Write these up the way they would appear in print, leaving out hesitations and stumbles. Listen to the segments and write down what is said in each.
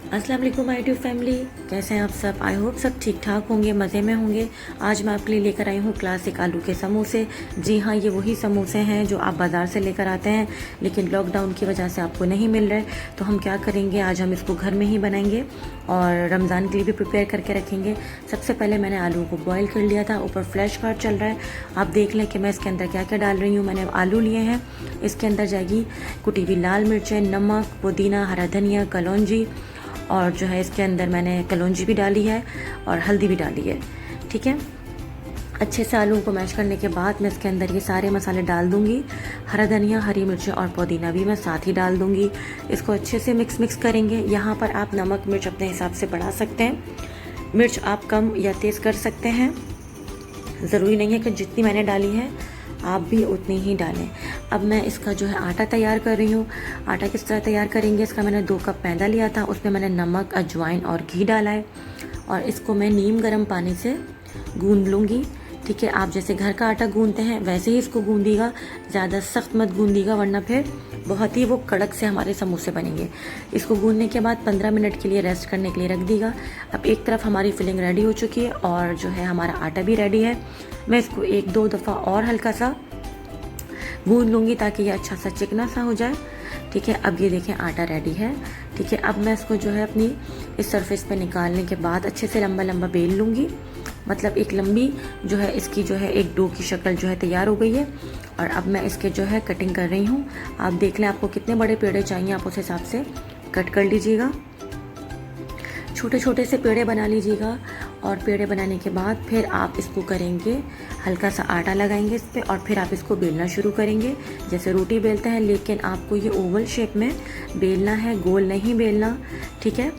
अस्सलाम वालेकुम my YouTube family. कैसे हैं आप सब? आई होप सब ठीक ठाक होंगे, मज़े में होंगे। आज मैं आपके लिए लेकर आई हूँ क्लासिक आलू के समोसे। जी हाँ, ये वही समोसे हैं जो आप बाज़ार से लेकर आते हैं, लेकिन लॉकडाउन की वजह से आपको नहीं मिल रहे। तो हम क्या करेंगे, आज हम इसको घर में ही बनाएंगे और रमज़ान के लिए भी प्रिपेयर करके रखेंगे। सबसे पहले मैंने आलू को बॉयल कर लिया था, ऊपर फ्लैश कार्ड चल रहा है। आप देख लें कि मैं इसके अंदर क्या क्या डाल रही हूँ। मैंने आलू लिए हैं, इसके अंदर जाएगी कुटी हुई लाल मिर्चें, नमक, पुदीना, हरा धनिया, कलौंजी, और जो है इसके अंदर मैंने कलौंजी भी डाली है और हल्दी भी डाली है। ठीक है, अच्छे से आलू को मैश करने के बाद मैं इसके अंदर ये सारे मसाले डाल दूंगी। हरा धनिया, हरी मिर्चें और पुदीना भी मैं साथ ही डाल दूंगी। इसको अच्छे से मिक्स करेंगे। यहाँ पर आप नमक मिर्च अपने हिसाब से बढ़ा सकते हैं, मिर्च आप कम या तेज़ कर सकते हैं। ज़रूरी नहीं है कि जितनी मैंने डाली है आप भी उतनी ही डालें। अब मैं इसका जो है आटा तैयार कर रही हूँ। आटा किस तरह तैयार करेंगे, इसका मैंने 2 कप मैदा लिया था, उसमें मैंने नमक, अजवाइन और घी डाला है और इसको मैं नीम गर्म पानी से गूंद लूँगी। ठीक है, आप जैसे घर का आटा गूंदते हैं वैसे ही इसको गूंदीगा, ज़्यादा सख्त मत गूंदीगा वरना फिर बहुत ही वो कड़क से हमारे समोसे बनेंगे। इसको गूंदने के बाद 15 मिनट के लिए रेस्ट करने के लिए रख दीगा। अब एक तरफ हमारी फिलिंग रेडी हो चुकी है और जो है हमारा आटा भी रेडी है। मैं इसको 1-2 दफ़ा और हल्का सा गूंद लूँगी ताकि ये अच्छा सा चिकना सा हो जाए। ठीक है, अब ये देखें आटा रेडी है। ठीक है, अब मैं इसको जो है अपनी इस सरफेस पे निकालने के बाद अच्छे से लंबा लंबा बेल लूँगी। मतलब एक लंबी जो है इसकी जो है एक डो की शक्ल जो है तैयार हो गई है और अब मैं इसके जो है कटिंग कर रही हूँ। आप देख लें आपको कितने बड़े पेड़े चाहिए, आप उस हिसाब से कट कर लीजिएगा। छोटे छोटे से पेड़े बना लीजिएगा और पेड़े बनाने के बाद फिर आप इसको करेंगे, हल्का सा आटा लगाएंगे इस पर और फिर आप इसको बेलना शुरू करेंगे जैसे रोटी बेलते हैं, लेकिन आपको ये ओवल शेप में बेलना है, गोल नहीं बेलना। ठीक है,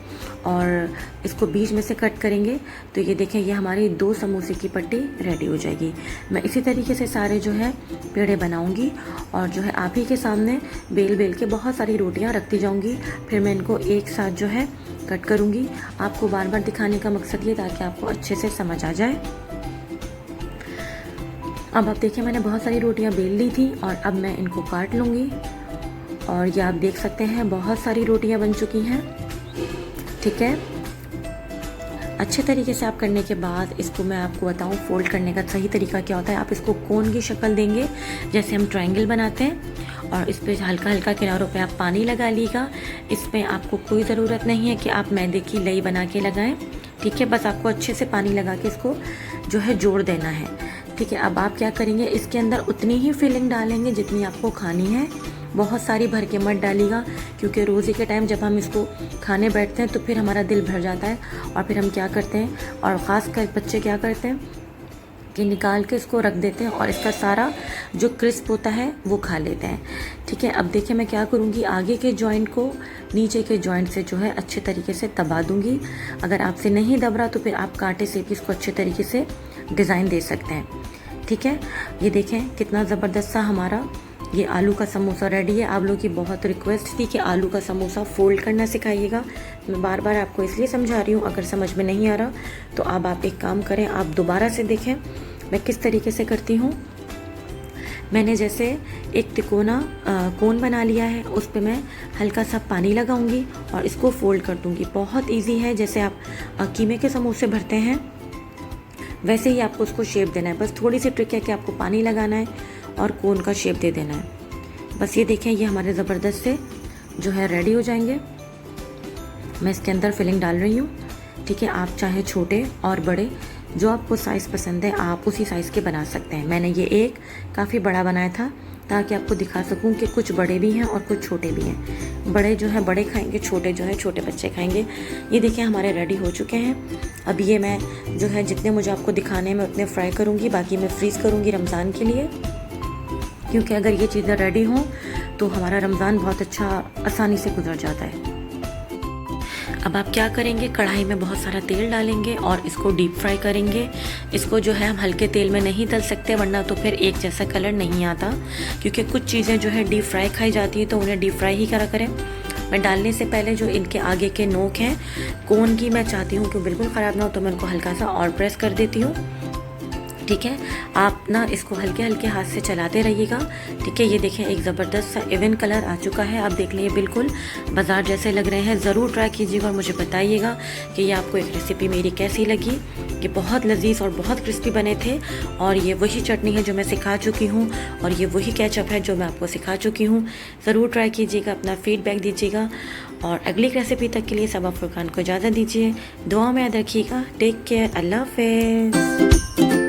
और इसको बीच में से कट करेंगे तो ये देखें ये हमारी 2 समोसे की पट्टी रेडी हो जाएगी। मैं इसी तरीके से सारे जो है पेड़े बनाऊंगी और जो है आप ही के सामने बेल के बहुत सारी रोटियां रखती जाऊंगी। फिर मैं इनको एक साथ जो है कट करूंगी। आपको बार बार दिखाने का मकसद ये ताकि आपको अच्छे से समझ आ जाए। अब आप देखिए मैंने बहुत सारी रोटियां बेल ली थी और अब मैं इनको काट लूँगी और ये आप देख सकते हैं बहुत सारी रोटियां बन चुकी हैं। ठीक है, अच्छे तरीके से आप करने के बाद इसको मैं आपको बताऊं फोल्ड करने का सही तरीका क्या होता है। आप इसको कोन की शक्ल देंगे जैसे हम ट्रायंगल बनाते हैं और इस पर हल्का हल्का किनारों पे आप पानी लगा लीजिएगा। इसमें आपको कोई ज़रूरत नहीं है कि आप मैदे की लई बना के लगाएं। ठीक है, बस आपको अच्छे से पानी लगा के इसको जो है जोड़ देना है। ठीक है, अब आप क्या करेंगे, इसके अंदर उतनी ही फिलिंग डालेंगे जितनी आपको खानी है। बहुत सारी भर के मत डालिएगा क्योंकि रोज़े के टाइम जब हम इसको खाने बैठते हैं तो फिर हमारा दिल भर जाता है और फिर हम क्या करते हैं, और ख़ास कर बच्चे क्या करते हैं कि निकाल के इसको रख देते हैं और इसका सारा जो क्रिस्प होता है वो खा लेते हैं। ठीक है, अब देखिए मैं क्या करूँगी, आगे के जॉइंट को नीचे के जॉइंट से जो है अच्छे तरीके से दबा दूँगी। अगर आपसे नहीं दब रहा तो फिर आप कांटे से भी इसको अच्छे तरीके से डिज़ाइन दे सकते हैं। ठीक है, ये देखें कितना ज़बरदस्त सा हमारा ये आलू का समोसा रेडी है। आप लोगों की बहुत रिक्वेस्ट थी कि आलू का समोसा फोल्ड करना सिखाइएगा। मैं बार बार आपको इसलिए समझा रही हूँ, अगर समझ में नहीं आ रहा तो अब आप एक काम करें, आप दोबारा से देखें मैं किस तरीके से करती हूँ। मैंने जैसे एक तिकोना कोन बना लिया है, उस पर मैं हल्का सा पानी लगाऊंगी और इसको फोल्ड कर दूंगी। बहुत ईजी है, जैसे आप कीमे के समोसे भरते हैं वैसे ही आपको उसको शेप देना है। बस थोड़ी सी ट्रिक है कि आपको पानी लगाना है और कोन का शेप दे देना है। बस ये देखें ये हमारे ज़बरदस्त से जो है रेडी हो जाएंगे। मैं इसके अंदर फिलिंग डाल रही हूँ। ठीक है, आप चाहे छोटे और बड़े जो आपको साइज़ पसंद है आप उसी साइज़ के बना सकते हैं। मैंने ये एक काफ़ी बड़ा बनाया था ताकि आपको दिखा सकूं कि कुछ बड़े भी हैं और कुछ छोटे भी हैं। बड़े जो है बड़े खाएंगे, छोटे जो है छोटे बच्चे खाएंगे। ये देखिए हमारे रेडी हो चुके हैं। अब ये मैं जो है जितने मुझे आपको दिखाने हैं मैं उतने फ्राई करूँगी, बाकी मैं फ्रीज़ करूँगी रमज़ान के लिए, क्योंकि अगर ये चीज़ें रेडी हों तो हमारा रमज़ान बहुत अच्छा आसानी से गुजर जाता है। अब आप क्या करेंगे, कढ़ाई में बहुत सारा तेल डालेंगे और इसको डीप फ्राई करेंगे। इसको जो है हम हल्के तेल में नहीं तल सकते वरना तो फिर एक जैसा कलर नहीं आता, क्योंकि कुछ चीज़ें जो है डीप फ्राई खाई जाती है तो उन्हें डीप फ्राई ही करा करें। मैं डालने से पहले जो इनके आगे के नोक हैं कोन की, मैं चाहती हूँ कि बिल्कुल ख़राब ना हो तो मैं उनको हल्का सा और प्रेस कर देती हूँ ठीक है। आप ना इसको हल्के हल्के हाथ से चलाते रहिएगा। ठीक है, ये देखें एक ज़बरदस्त सा इवन कलर आ चुका है। आप देख लीजिए बिल्कुल बाज़ार जैसे लग रहे हैं। ज़रूर ट्राई कीजिएगा और मुझे बताइएगा कि ये आपको एक रेसिपी मेरी कैसी लगी। ये बहुत लजीज और बहुत क्रिस्पी बने थे। और ये वही चटनी है जो मैं सिखा चुकी हूँ और ये वही केचप है जो मैं आपको सिखा चुकी हूँ। ज़रूर ट्राई कीजिएगा, अपना फीडबैक दीजिएगा और अगली रेसिपी तक के लिए सबा फुरकान को इजाज़त दीजिए। दुआ में याद रखिएगा। टेक केयर, अल्लाह हाफ़िज़।